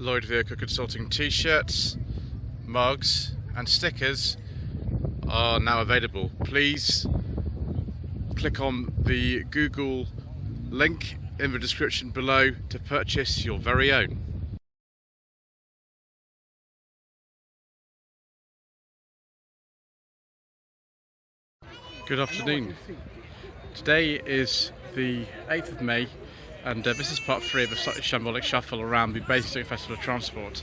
Lloyd Vehicle Consulting t-shirts, mugs and stickers are now available. Please click on the Google link in the description below to purchase your very own. Good afternoon. Today is the 8th of May and this is part 3 of the Slightly Shambolic Shuffle around the Basingstoke Festival of Transport.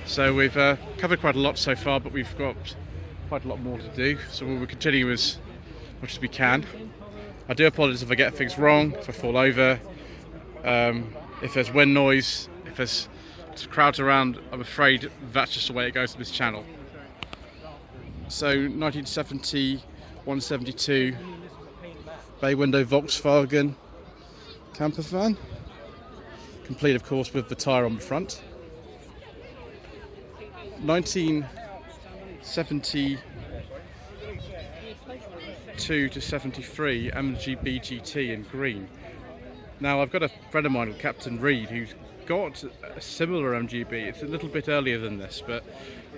So we've covered quite a lot so far, but we've got quite a lot more to do, so we'll continue as much as we can. I do apologise if I get things wrong, if I fall over, if there's wind noise, if there's crowds around. I'm afraid that's just the way it goes on this channel. So 1970 172 bay window Volkswagen camper van, complete of course with the tyre on the front. 1972 to 73 MGB GT in green. Now I've got a friend of mine, Captain Reed, who's got a similar MGB. It's a little bit earlier than this, but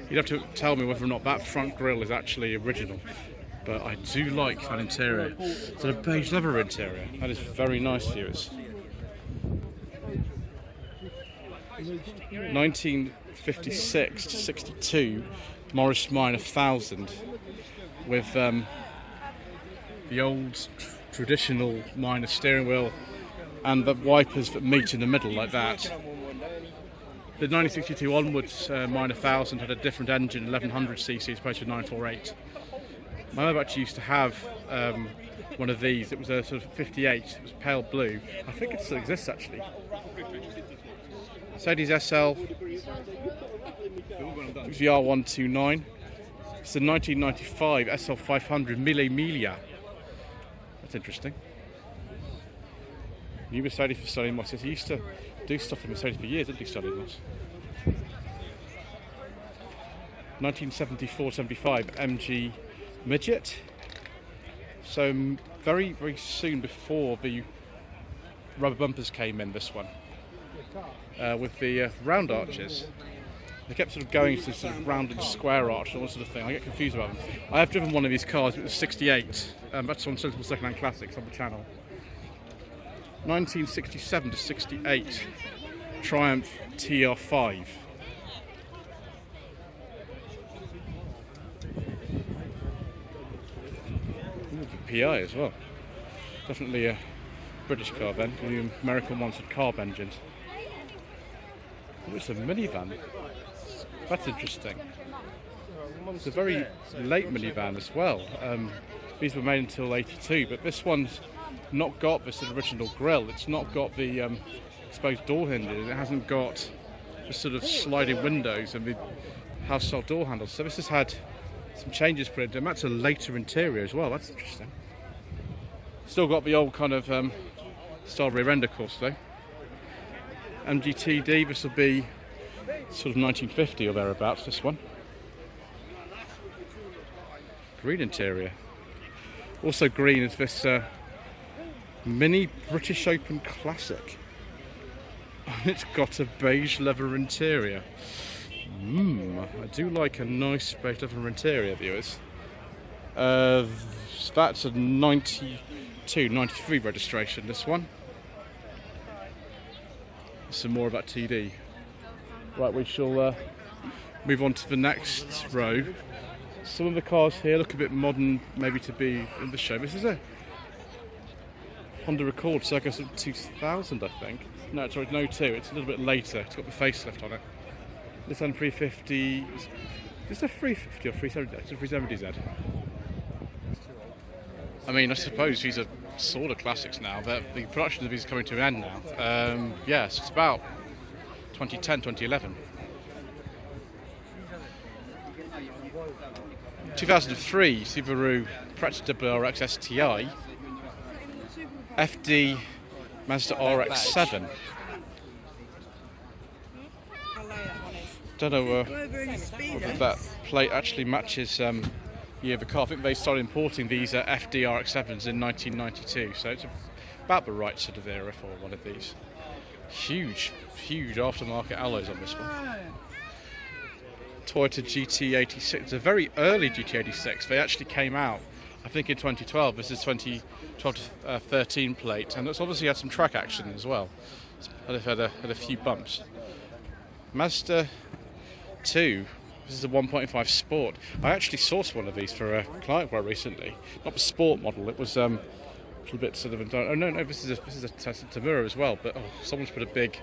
you'd have to tell me whether or not that front grille is actually original. But I do like that interior. It's a beige leather interior. That is very nice, viewers. 1956 to 62 Morris Minor 1000 with the old traditional Minor steering wheel and the wipers that meet in the middle like that. The 1962 onwards Minor 1000 had a different engine, 1100cc as opposed to 948. My mother actually used to have one of these. It was a sort of 58, it was pale blue. I think it still exists actually. Mercedes SL, it's the R129. It's the 1995 SL500 Mille Miglia. That's interesting. New Mercedes for Stirling Moss. He used to do stuff for Mercedes for years, didn't he, Stirling Moss? 1974-75 MG Midget. So very soon before the rubber bumpers came in, this one. With the round arches. They kept sort of going to sort of round and square arch and all sort of thing. I get confused about them. I have driven one of these cars, it was 68. That's on Sensible Secondhand Classics on the channel. 1967 to 68 Triumph Tr4. PI as well. Definitely a British car then. The American ones had carb engines. Oh, it's a minivan. That's interesting. It's a very late minivan as well. These were made until 82, but this one's not got this original grille. It's not got the exposed door hinges. It hasn't got the sort of sliding windows and the house-style door handles. So this has had some changes put into it, and that's a later interior as well. That's interesting. Still got the old kind of style rear end, of course, though. MGTD, this will be sort of 1950 or thereabouts, this one. Green interior. Also green is this Mini British Open Classic. And it's got a beige leather interior. I do like a nice beige leather interior, viewers. That's a 92, 93 registration, this one. Some more of that TD. Right, we shall move on to the next row. Some of the cars here look a bit modern, maybe to be in the show. This is a Honda Accord circa 2000, I think. No, it's sorry, no 2. It's a little bit later. It's got the facelift on it. This one 350. Is this a 350 or 370? It's a 370Z. I mean, I suppose these are sort of classics now. The production of these is coming to an end now. Yes, it's about 2010, 2011. 2003 Subaru Impreza Wrc STI. FD Mazda RX-7. Don't know whether that plate actually matches year of the car. I think they started importing these FD RX-7s in 1992, so it's about the right sort of era for one of these. Huge huge aftermarket alloys on this one. Toyota GT86. It's a very early GT86. They actually came out, I think, in 2012. This is 2012 to 13 plate, and it's obviously had some track action as well. It's had a few bumps. Mazda 2. This is a 1.5 Sport. I actually sourced one of these for a client quite recently. Not the Sport model. It was a little bit sort of. Oh no, this is a Tamura as well. But someone's put a big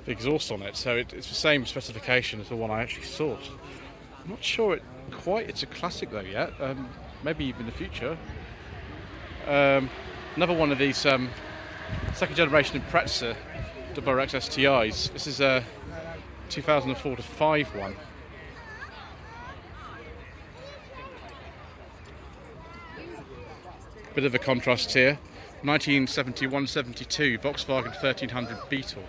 exhaust on it, so it's the same specification as the one I actually sourced. I'm not sure it's a classic though yet. Maybe even in the future. Another one of these second generation Impreza Wrc STIs. This is a 2004 to 5 one. Bit of a contrast here. 1971-72 Volkswagen 1300 Beetle.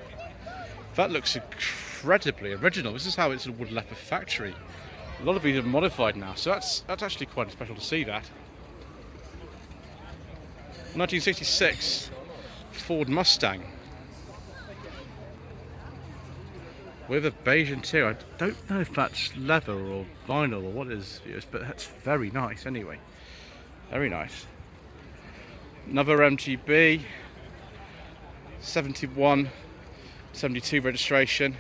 That looks incredibly original. This is how it would have left the factory. A lot of these are modified now, so that's actually quite special to see that. 1966 Ford Mustang with a beige interior. I don't know if that's leather or vinyl or what it is, but that's very nice anyway. Very nice. Another MGB, 71, 72 registration.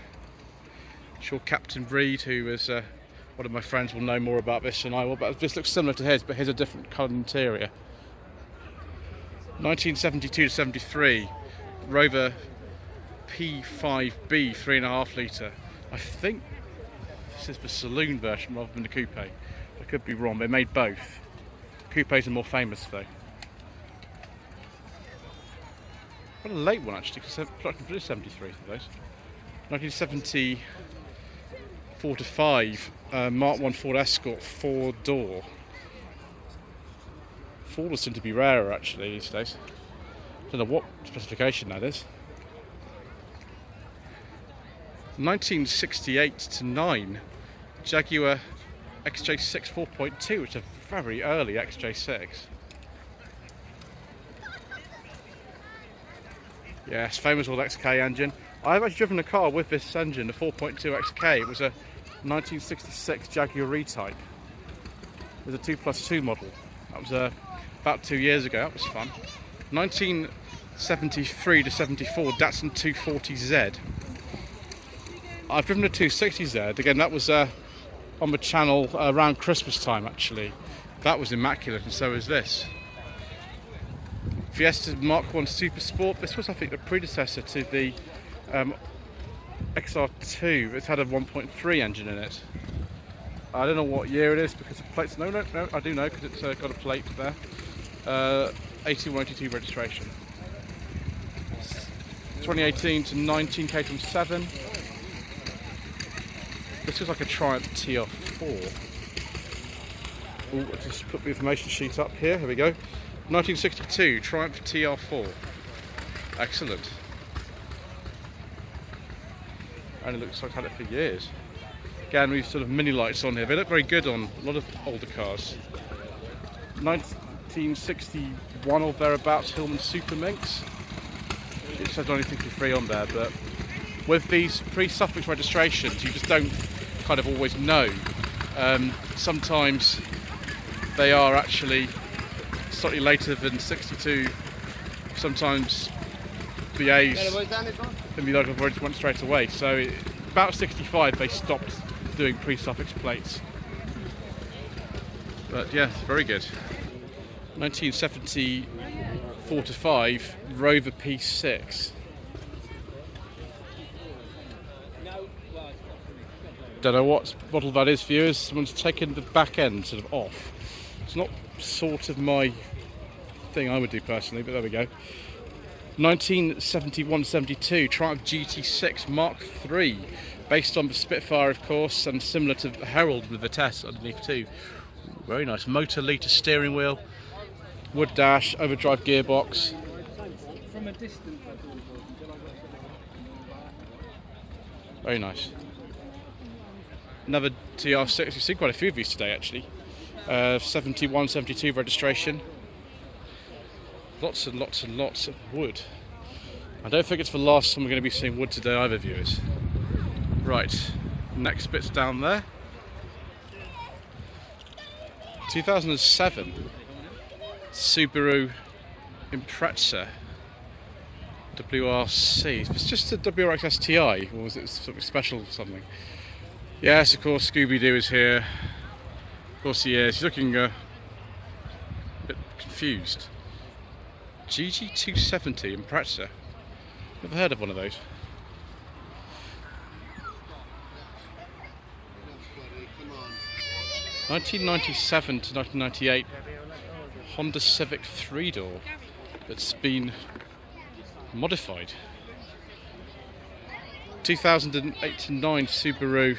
I'm sure Captain Reed, who is one of my friends, will know more about this than I will, but this looks similar to his, but here's a different coloured interior. 1972 to 73, Rover P5B 3.5 litre. I think this is the saloon version rather than the coupe. I could be wrong, they made both. Coupes are more famous though. What a late one actually, because I can 73 of those. 1974 to 5, Mark 1 Ford Escort 4-door. Ford seem to be rarer actually these days. I don't know what specification that is. 1968 to 9, Jaguar XJ6 4.2, which is a very early XJ6. Yes, famous old XK engine. I've actually driven a car with this engine, the 4.2 XK. It was a 1966 Jaguar E-Type. It was a 2+2 model. That was about 2 years ago. That was fun. 1973 to 74 Datsun 240Z. I've driven a 260Z. Again, that was on the channel around Christmas time actually. That was immaculate, and so is this. Fiesta Mark 1 Super Sport. This was, I think, the predecessor to the XR2. It's had a 1.3 engine in it. I don't know what year it is because the plates. No, I do know because it's got a plate there. 8182 registration. 2018 to 19 Caterham 7. This is like a Triumph Tr4. I'll just put the information sheet up here. Here we go. 1962 Triumph Tr4. Excellent. And it looks like I've had it for years. Again, we've sort of mini lights on here. They look very good on a lot of older cars. 1961 or thereabouts Hillman Super Minx. It says only 53 on there, but with these pre-suffix registrations, you just don't kind of always know. Sometimes they are actually slightly later than 62. Sometimes the A's in the local authority went straight away. So about 65 they stopped doing pre-suffix plates. But yeah, very good. 1974 to 5 Rover P6. Don't know what model that is, viewers. Someone's taken the back end sort of off. It's not sort of my thing I would do personally, but there we go. 1971-72 Triumph GT6 Mark III, based on the Spitfire, of course, and similar to the Herald with the Vitesse underneath too. Very nice. Motor Liter steering wheel, wood dash, overdrive gearbox. From a distance. Very nice. Another TR6. We've seen quite a few of these today actually. 71-72 registration. Lots and lots and lots of wood. I don't think it's the last time we're going to be seeing wood today either, viewers. Right, next bit's down there. 2007 Subaru Impreza Wrc. It's just a WRX STI, or was it something special or something? Yes, of course, Scooby-Doo is here. Of course he is. He's looking a bit confused. GG270 Impreza. Never heard of one of those. (1997 to 1998) Honda Civic 3-door that's been modified. 2008 to 9 Subaru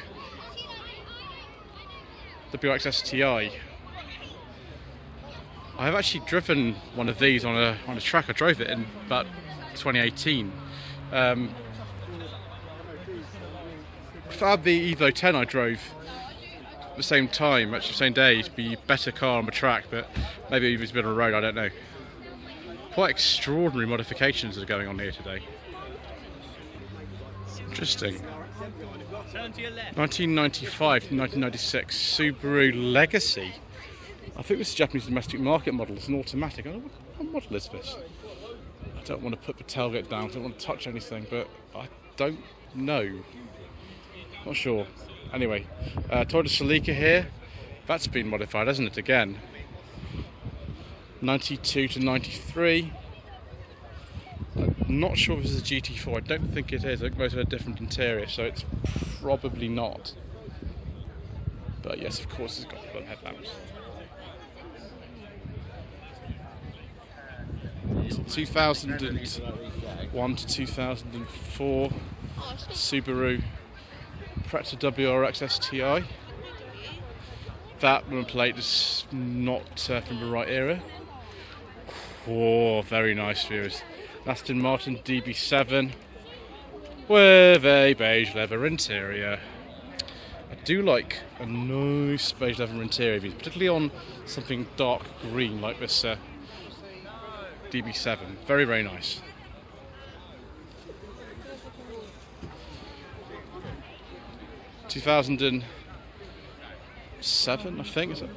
WRX STI. I have actually driven one of these on a track. I drove it in about 2018. I had the Evo 10 I drove at the same time, actually the same day, to be a better car on the track, but maybe it was a bit on the road, I don't know. Quite extraordinary modifications that are going on here today. Interesting. 1995 to 1996 Subaru Legacy. I think this is a Japanese domestic market model. It's an automatic. I don't know what model is this. I don't want to put the tailgate down, I don't want to touch anything, but I don't know. Not sure. Anyway, Toyota Celica here. That's been modified, hasn't it, again? 92 to 93. I'm not sure if this is a GT4. I don't think it is. I think most of a different interior, so it's probably not. But yes, of course, it's got the headlamps. 2001 to 2004 Subaru Impreza WRX STI. That number plate is not from the right era. Oh, very nice, viewers. Aston Martin Db9 with a beige leather interior. I do like a nice beige leather interior, particularly on something dark green like this Db9. Very, very nice. (2007), I think. Is it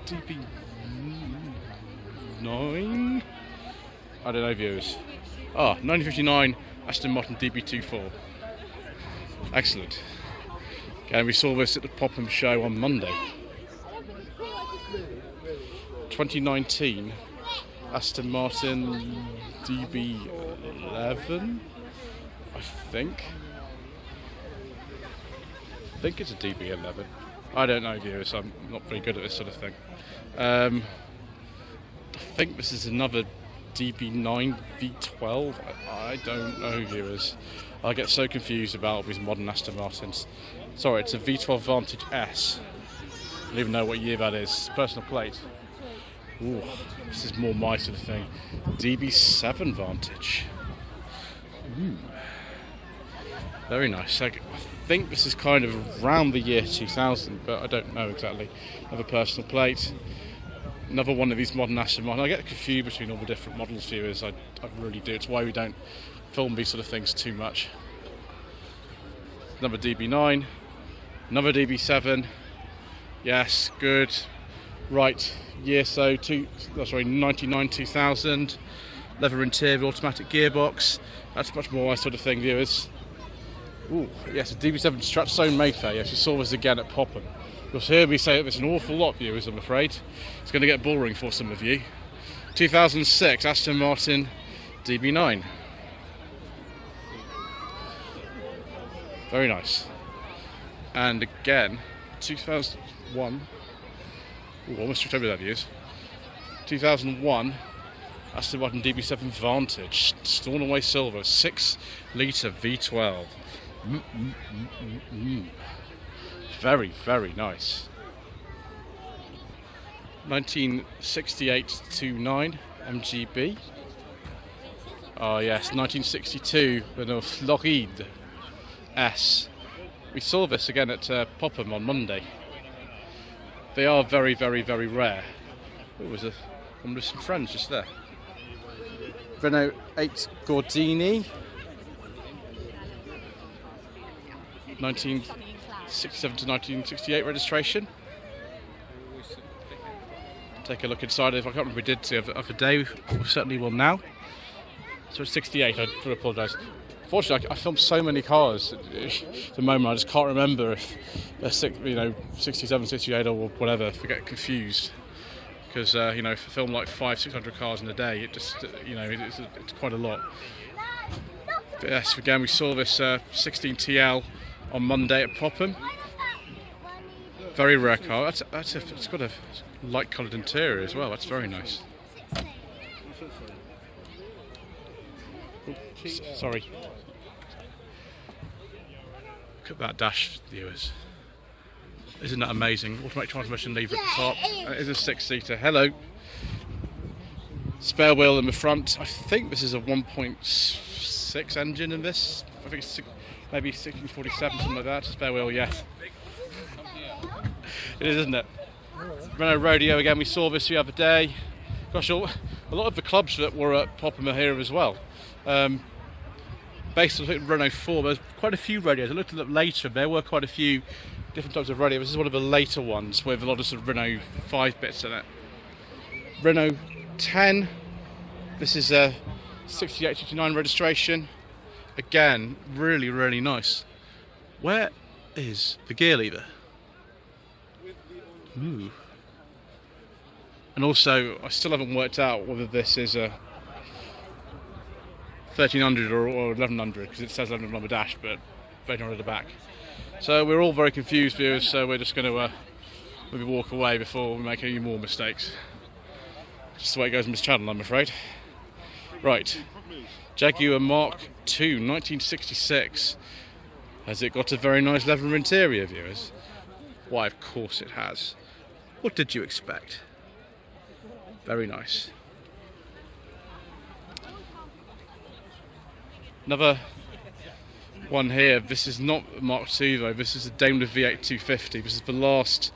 Db9? I don't know, viewers. 1959 Aston Martin Db4. Excellent. Okay, we saw this at the Popham show on Monday. 2019 Aston Martin Db11, I think. I think it's a Db11. I don't know, viewers. I'm not very good at this sort of thing. I think this is another Db9 V12. I don't know, viewers. I get so confused about all these modern Aston Martins. Sorry, it's a V12 Vantage S. I don't even know what year that is. Personal plate. Ooh, this is more my sort of thing. Db7 Vantage. Ooh. Very nice. I think this is kind of around the year 2000, but I don't know exactly. Another personal plate. Another one of these modern Aston Martin. I get confused between all the different models, viewers. I really do. It's why we don't film these sort of things too much. Another Db9. Another Db7. Yes, good. Right, year so, 99, 2000. Leather interior, automatic gearbox. That's much more my sort of thing, viewers. Ooh, yes, a Db7 Stratstone Mayfair. Yes, you saw this again at Popham. You'll hear me say this an awful lot, viewers, I'm afraid. It's going to get boring for some of you. 2006 Aston Martin Db9. Very nice. And again, 2001. Ooh, almost tripped over that, viewers. 2001 Aston Martin Db7 Vantage, Stornoway Silver, 6-litre V12. Very, very nice. 1968 to 9 MGB. Oh yes, 1962 Renault Lloyd S. We saw this again at Popham on Monday. They are very, very, very rare. It was one with some friends just there. Renault 8 Gordini, 1967 to 1968 registration. Take a look inside. If I can't remember if we did the other day, we certainly will now. So it's 68, I do apologise. Fortunately, I filmed so many cars at the moment, I just can't remember if they're 67, 68 or whatever, if I get confused. Because, if I film like 500-600 cars in a day, it just, it's quite a lot. But yes, again, we saw this 16TL on Monday at Popham. Very rare car. It's got a light coloured interior as well, that's very nice. Sorry. Look at that dash, viewers. Isn't that amazing? Automatic transmission lever at the top. It is a 6-seater. Hello. Spare wheel in the front. I think this is a 1.6 engine in this. I think it's maybe 1647, something like that. Spare wheel, yes. It is, isn't it? Renault Rodeo again. We saw this the other day. Gosh, a lot of the clubs that were at Popham are here as well. Based on Renault 4, there's quite a few radios. I looked at them later, there were quite a few different types of radio. This is one of the later ones with a lot of sort of Renault 5 bits in it. Renault 10, this is a 68-69 registration. Again, really, really nice. Where is the gear lever? Ooh. And also, I still haven't worked out whether this is a 1300 or 1100, because it says 1100 on the dash, but 1300 at the back. So we're all very confused, viewers, so we're just going to maybe walk away before we make any more mistakes. Just the way it goes on this channel, I'm afraid. Right, Jaguar Mark 2, 1966. Has it got a very nice leather interior, viewers? Why, of course it has. What did you expect? Very nice. Another one here. This is not Mark II though. This is a Daimler V8 250. This is the last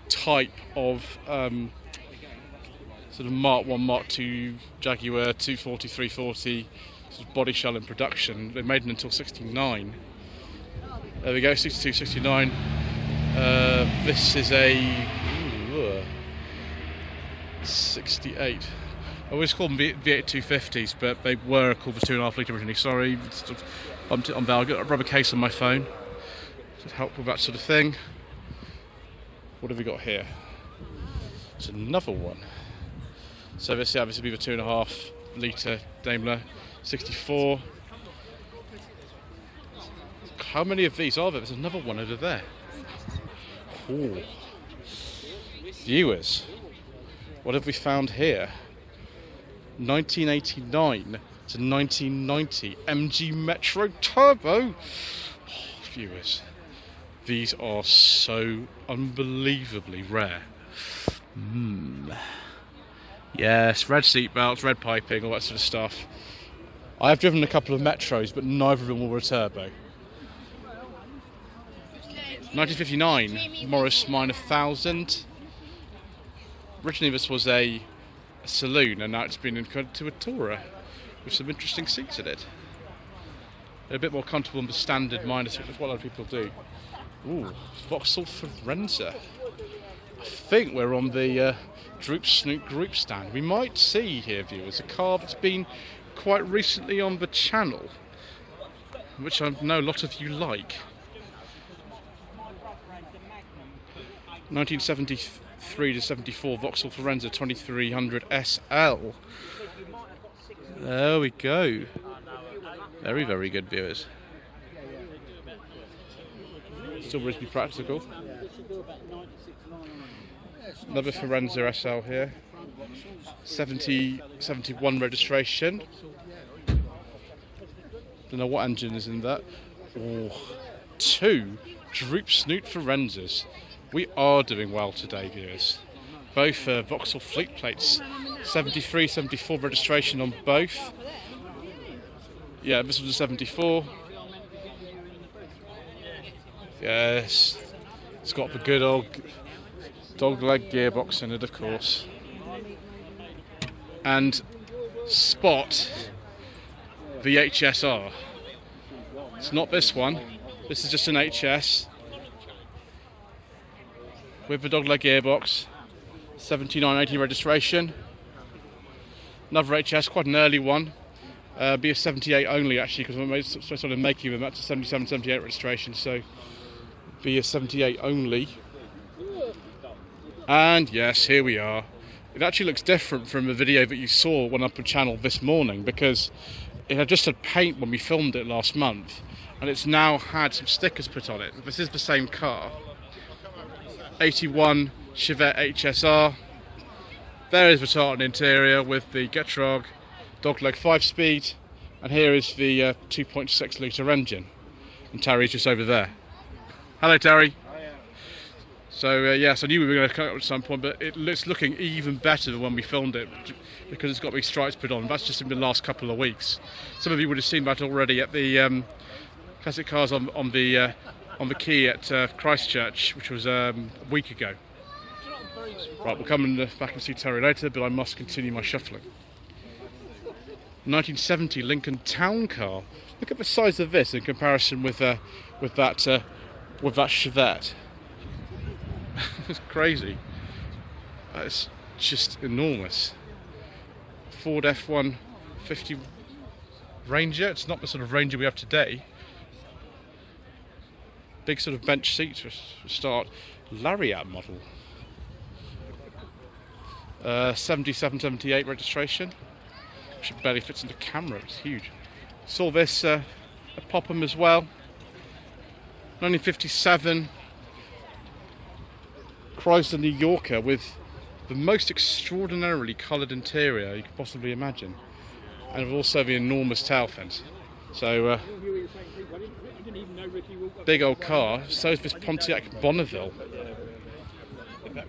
type of sort of Mark 1, Mark II Jaguar 240, 340 sort of body shell in production. They made it until 69. There we go, 62, 69. This is a 68. I always call them V8 250s, but they were called the 2.5 litre originally. Sorry, bumped it on there. I've got a rubber case on my phone to help with that sort of thing. What have we got here? It's another one. So this will be the 2.5 litre Daimler 64. How many of these are there? There's another one over there. Ooh. Viewers, what have we found here? 1989 to 1990 MG Metro Turbo. Oh, viewers, these are so unbelievably rare. Yes, red seat belts, red piping, all that sort of stuff. I have driven a couple of Metros, but neither of them were a turbo. 1959 Morris Minor 1000. Originally this was a saloon, and now it's been converted to a tourer with some interesting seats in it. They're a bit more comfortable than the standard minor seat. That's what a lot of people do. Ooh, Vauxhall Forenza. I think we're on the Droop Snoot group stand. We might see here, viewers, a car that's been quite recently on the channel, which I know a lot of you like. 1973 to 74 Vauxhall Forenza 2300 SL. There we go. Very, very good, viewers. Still reasonably practical. Another Forenza SL here. 71 registration. Don't know what engine is in that. Oh, 2 Droop Snoot Forenzas. We are doing well today, viewers. Both Vauxhall fleet plates. 73, 74 registration on both. Yeah, this was a 74. Yes. It's got the good old dog leg gearbox in it, of course. And spot the HSR. It's not this one. This is just an HS with the dogleg gearbox, 7980 registration. Another HS, quite an early one. Be a 78 only actually, because we started making them up to 77, 78 registration, so be a 78 only. And yes, here we are. It actually looks different from the video that you saw when up on channel this morning, because it had just had paint when we filmed it last month, and it's now had some stickers put on it. This is the same car. 81 Chevette HSR. There is the tartan interior with the Getrag dogleg 5-speed, and here is the 2.6 litre engine. And Terry's just over there. Hello, Terry. So yes, I knew we were going to come up at some point, but it's looking even better than when we filmed it, because it's got these stripes put on. That's just in the last couple of weeks. Some of you would have seen that already at the Classic Cars on the quay at Christchurch, which was a week ago. Right, we'll come back and see Terry later, but I must continue my shuffling. 1970 Lincoln Town Car. Look at the size of this in comparison with that Chevette. It's crazy. It's just enormous. Ford F-150 Ranger. It's not the sort of Ranger we have today. Big sort of bench seats for start. Lariat model. 77, 78 registration. Which barely fits into camera. It's huge. Saw this at Popham as well. 1957 Chrysler New Yorker with the most extraordinarily coloured interior you could possibly imagine, and also the enormous tail fence. So big old car. So is this Pontiac Bonneville. I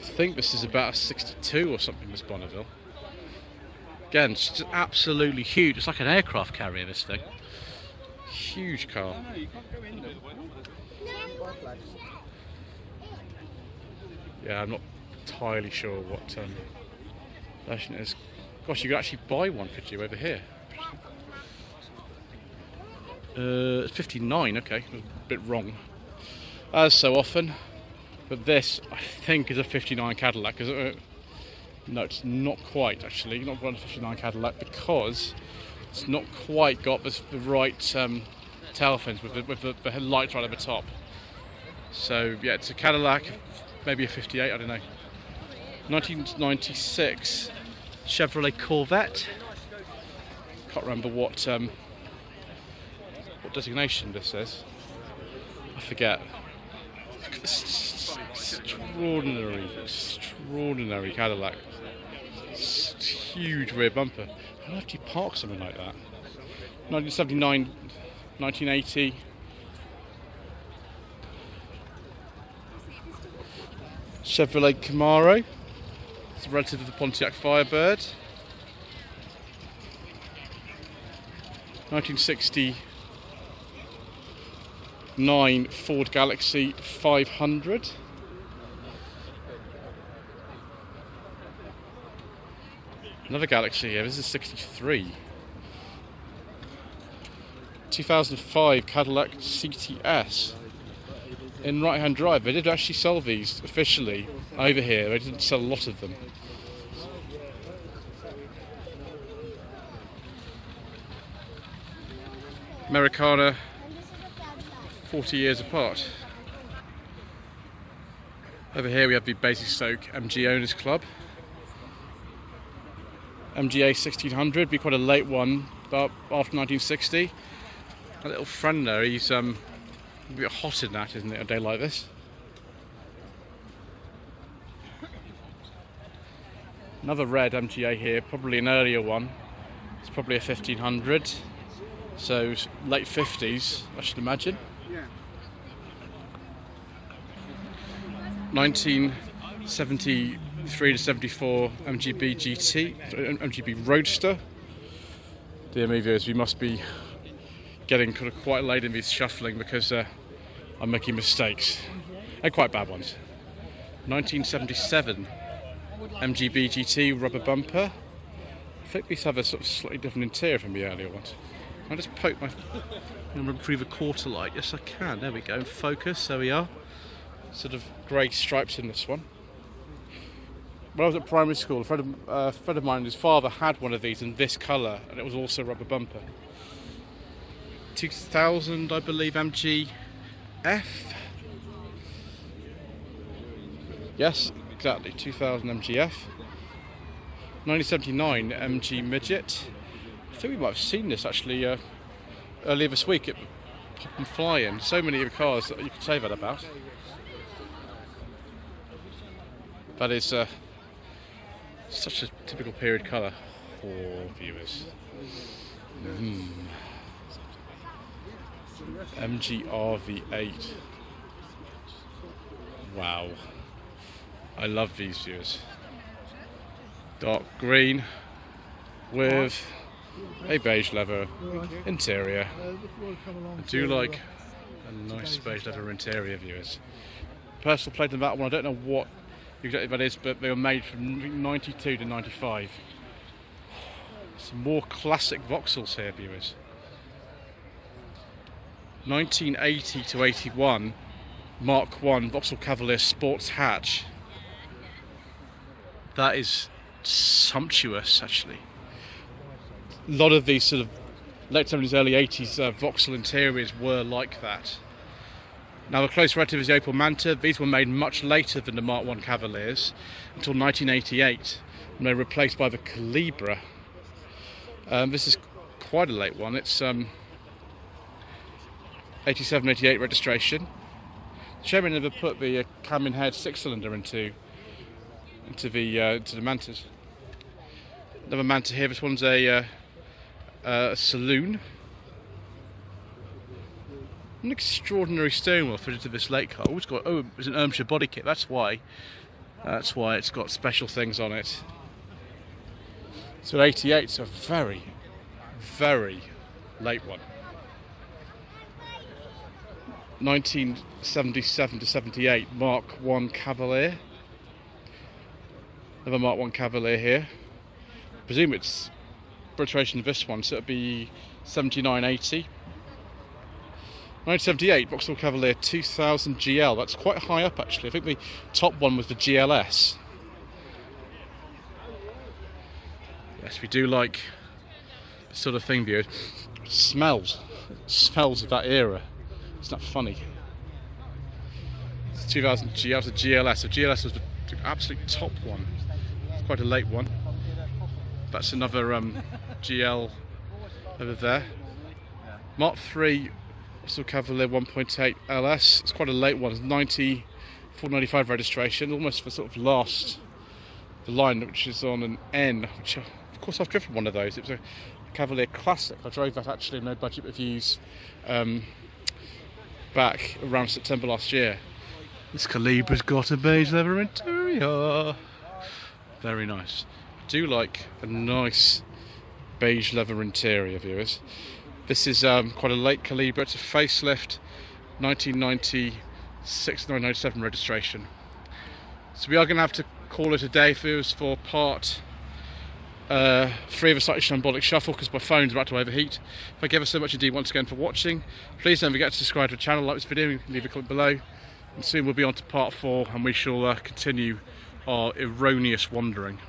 think this is about a 62 or something, this Bonneville. Again, it's just absolutely huge. It's like an aircraft carrier, this thing. Huge car. Yeah, I'm not entirely sure what version it is. Gosh, you could actually buy one, could you, over here? It's 59, okay, I was a bit wrong. As so often. But this, I think, is a 59 Cadillac. No, it's not quite, actually. Not quite a 59 Cadillac, because it's not quite got the right tail fins with the lights right at the top. So, yeah, it's a Cadillac, maybe a 58, I don't know. 1996 Chevrolet Corvette. Can't remember what designation this is. I forget. Extraordinary Cadillac. Huge rear bumper. How do you park something like that? 1979, 1980. Chevrolet Camaro. It's a relative of the Pontiac Firebird. 1969 Ford Galaxy 500. Another Galaxy here. This is 63. 2005 Cadillac CTS. In right-hand drive. They did actually sell these officially over here. They didn't sell a lot of them. Americana, 40 years apart. Over here we have the Basingstoke MG Owners Club. MGA 1600, be quite a late one, but after 1960. A little friend there, he's a bit hot in that, isn't it, a day like this? Another red MGA here, probably an earlier one. It's probably a 1500, so late 50s, I should imagine. 1973 to 74 MGB GT, MGB Roadster. Dear me viewers, we must be getting kind of quite late in this shuffling because I'm making mistakes, and quite bad ones. 1977 MGB GT rubber bumper, think these have a sort of slightly different interior from the earlier ones. I'll just poke my... through the quarter light. Yes, I can. There we go. Focus. There we are. Sort of grey stripes in this one. When I was at primary school, a friend of mine and his father had one of these in this colour, and it was also a rubber bumper. 2000, I believe, MGF. Yes, exactly. 2000 MGF. 1979 MG Midget. I think we might have seen this actually earlier this week at Pop and Flying. So many of the cars that you could say that about. That is such a typical period colour for viewers. MGR V8. Wow. I love these viewers. Dark green with a beige leather interior. I do like a nice beige leather interior, viewers. Personal plate on that one, I don't know what exactly that is, but they were made from 92 to 95. Some more classic Vauxhalls here, viewers. 1980 to 81 Mark 1 Vauxhall Cavalier Sports Hatch. That is sumptuous, actually. A lot of these sort of late 70s, early 80s Vauxhall interiors were like that. Now, the close relative is the Opel Manta. These were made much later than the Mark 1 Cavaliers, until 1988, when they were replaced by the Calibra. This is quite a late one. It's 87, 88 registration. Sherman never put the cam in head 6-cylinder into the Mantas. Another Manta here. This one's a saloon. An extraordinary steering wheel fitted to this late car. It's got it's an Hampshire body kit. That's why it's got special things on it. So 88. It's a very, very late one. 1977 to 78 Mark 1 Cavalier. Another Mark 1 Cavalier here. I presume it's registration of this one, so it'd be 7980. 1978 Vauxhall Cavalier 2000 GL. That's quite high up, actually. I think the top one was the GLS. Yes, we do like this sort of thing, viewers. It smells of that era. It's not funny. It's 2000 GL to GLS. The GLS was the absolute top one. It's quite a late one. That's another GL over there. Mark 3 Vauxhall Cavalier 1.8 LS. It's quite a late one. It's 9495 registration. Almost the sort of last the line, which is on an N. Which, of course, I've driven one of those. It was a Cavalier Classic. I drove that actually in No Budget Reviews back around September last year. This Calibra's got a beige leather interior. Very nice. I do like a nice beige leather interior, viewers. This is quite a late Calibra. It's a facelift, 1996-1997 registration. So we are going to have to call it a day, viewers, for part 3 of a Slightly Shambolic Shuffle, because my phone's about to overheat. Thank you ever so much indeed once again for watching. Please don't forget to subscribe to the channel, like this video, leave a comment below. And soon we'll be on to part 4, and we shall continue our erroneous wandering.